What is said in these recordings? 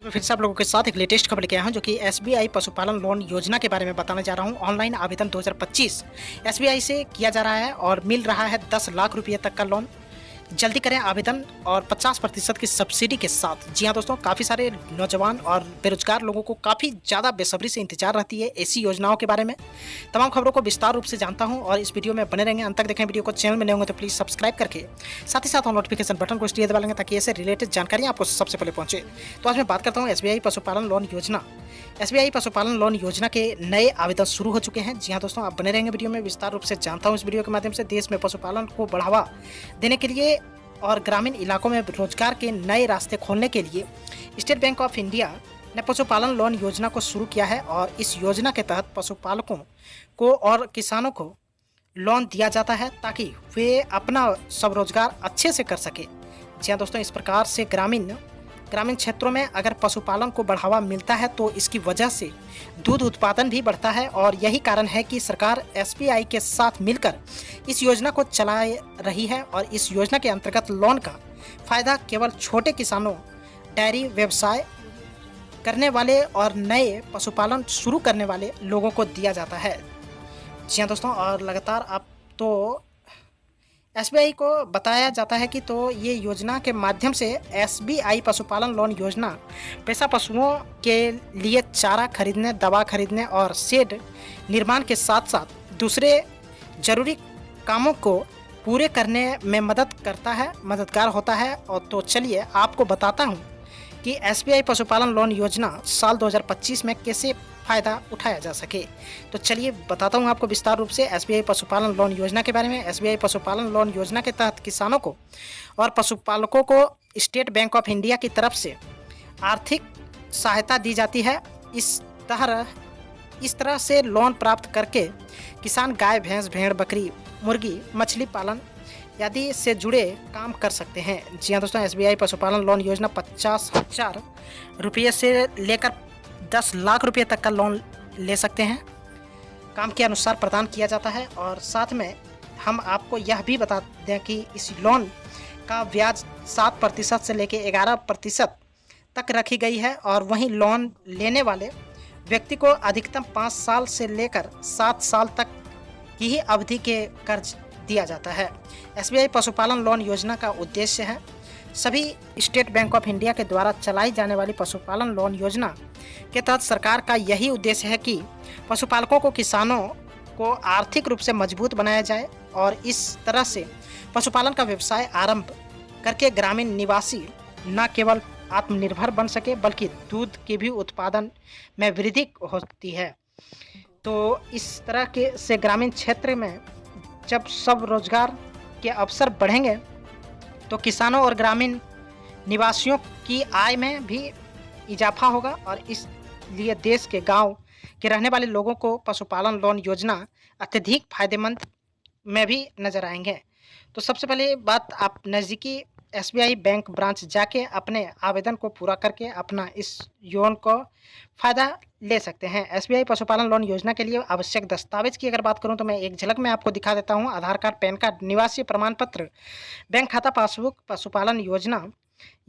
मैं फिर से आप लोगों के साथ एक लेटेस्ट खबर लेके आया हूं जो कि एसबीआई पशुपालन लोन योजना के बारे में बताने जा रहा हूं। ऑनलाइन आवेदन 2025 एसबीआई से किया जा रहा है और मिल रहा है 10 लाख रुपए तक का लोन। जल्दी करें आवेदन और 50% की सब्सिडी के साथ। जी हाँ दोस्तों, काफ़ी सारे नौजवान और बेरोजगार लोगों को काफ़ी ज़्यादा बेसब्री से इंतजार रहती है ऐसी योजनाओं के बारे में। तमाम खबरों को विस्तार रूप से जानता हूं और इस वीडियो में बने रहेंगे, अंत तक देखें वीडियो को। चैनल में नए होंगे तो प्लीज़ सब्सक्राइब करके साथ ही साथ और नोटिफिकेशन बटन को इसलिए दबा लेंगे ताकि ऐसे रिलेटेड जानकारियाँ आपको सबसे पहले पहुंचे। तो आज मैं बात करता हूँ एसबीआई पशुपालन लोन योजना। एसबीआई पशुपालन लोन योजना के नए आवेदन शुरू हो चुके हैं। जी हाँ दोस्तों, आप बने रहेंगे वीडियो में, विस्तार रूप से जानता हूँ इस वीडियो के माध्यम से। देश में पशुपालन को बढ़ावा देने के लिए और ग्रामीण इलाकों में रोजगार के नए रास्ते खोलने के लिए स्टेट बैंक ऑफ इंडिया ने पशुपालन लोन योजना को शुरू किया है और इस योजना के तहत पशुपालकों को और किसानों को लोन दिया जाता है ताकि वे अपना स्वरोजगार अच्छे से कर सके। जी हाँ दोस्तों, इस प्रकार से ग्रामीण क्षेत्रों में अगर पशुपालन को बढ़ावा मिलता है तो इसकी वजह से दूध उत्पादन भी बढ़ता है और यही कारण है कि सरकार एसबीआई के साथ मिलकर इस योजना को चला रही है। और इस योजना के अंतर्गत लोन का फायदा केवल छोटे किसानों, डेयरी व्यवसाय करने वाले और नए पशुपालन शुरू करने वाले लोगों को दिया जाता है। जी हाँ दोस्तों, और लगातार आप तो एसबीआई को बताया जाता है कि तो ये योजना के माध्यम से एसबीआई पशुपालन लोन योजना पेशा पशुओं के लिए चारा खरीदने, दवा खरीदने और शेड निर्माण के साथ साथ दूसरे जरूरी कामों को पूरे करने में मददगार होता है। और तो चलिए आपको बताता हूँ कि एसबीआई पशुपालन लोन योजना साल 2025 में कैसे फ़ायदा उठाया जा सके। तो चलिए बताता हूँ आपको विस्तार रूप से एसबीआई पशुपालन लोन योजना के बारे में। एसबीआई पशुपालन लोन योजना के तहत किसानों को और पशुपालकों को स्टेट बैंक ऑफ इंडिया की तरफ से आर्थिक सहायता दी जाती है। इस तरह से लोन प्राप्त करके किसान गाय, भैंस, भेड़, बकरी, मुर्गी, मछली पालन आदि से जुड़े काम कर सकते हैं। जी हाँ दोस्तों, एसबीआई पशुपालन लोन योजना 50,000 रुपये से लेकर 10 लाख रुपये तक का लोन ले सकते हैं। काम के अनुसार प्रदान किया जाता है और साथ में हम आपको यह भी बता दें कि इस लोन का ब्याज 7% से लेकर 11% तक रखी गई है। और वहीं लोन लेने वाले व्यक्ति को अधिकतम 5 साल से लेकर 7 साल तक की ही अवधि के कर्ज दिया जाता है। एसबीआई पशुपालन लोन योजना का उद्देश्य है सभी स्टेट बैंक ऑफ इंडिया के द्वारा चलाई जाने वाली पशुपालन लोन योजना के तहत सरकार का यही उद्देश्य है कि पशुपालकों को, किसानों को आर्थिक रूप से मजबूत बनाया जाए और इस तरह से पशुपालन का व्यवसाय आरंभ करके ग्रामीण निवासी न केवल आत्मनिर्भर बन सके बल्कि दूध के भी उत्पादन में वृद्धि होती है। तो इस तरह के से ग्रामीण क्षेत्र में जब सब रोजगार के अवसर बढ़ेंगे तो किसानों और ग्रामीण निवासियों की आय में भी इजाफा होगा और इसलिए देश के गांव के रहने वाले लोगों को पशुपालन लोन योजना अत्यधिक फायदेमंद में भी नजर आएंगे। तो सबसे पहले बात, आप नज़दीकी एसबीआई बैंक ब्रांच जाके अपने आवेदन को पूरा करके अपना इस लोन को फ़ायदा ले सकते हैं। एसबीआई पशुपालन लोन योजना के लिए आवश्यक दस्तावेज की अगर बात करूं तो मैं एक झलक में आपको दिखा देता हूं। आधार कार्ड, पैन कार्ड, निवासी प्रमाण पत्र, बैंक खाता पासबुक, पशुपालन योजना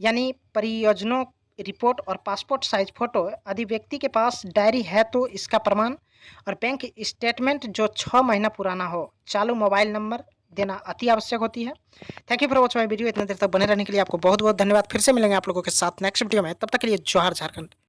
यानी परियोजनाओं रिपोर्ट और पासपोर्ट साइज फोटो। यदि व्यक्ति के पास डायरी है तो इसका प्रमाण और बैंक स्टेटमेंट जो 6 महीना पुराना हो। चालू मोबाइल नंबर देना अति आवश्यक होती है। Thank you for watching my video. इतने देर तक बने रहने के लिए आपको बहुत बहुत धन्यवाद। फिर से मिलेंगे आप लोगों के साथ नेक्स्ट वीडियो में, तब तक के लिए जोहार झारखंड।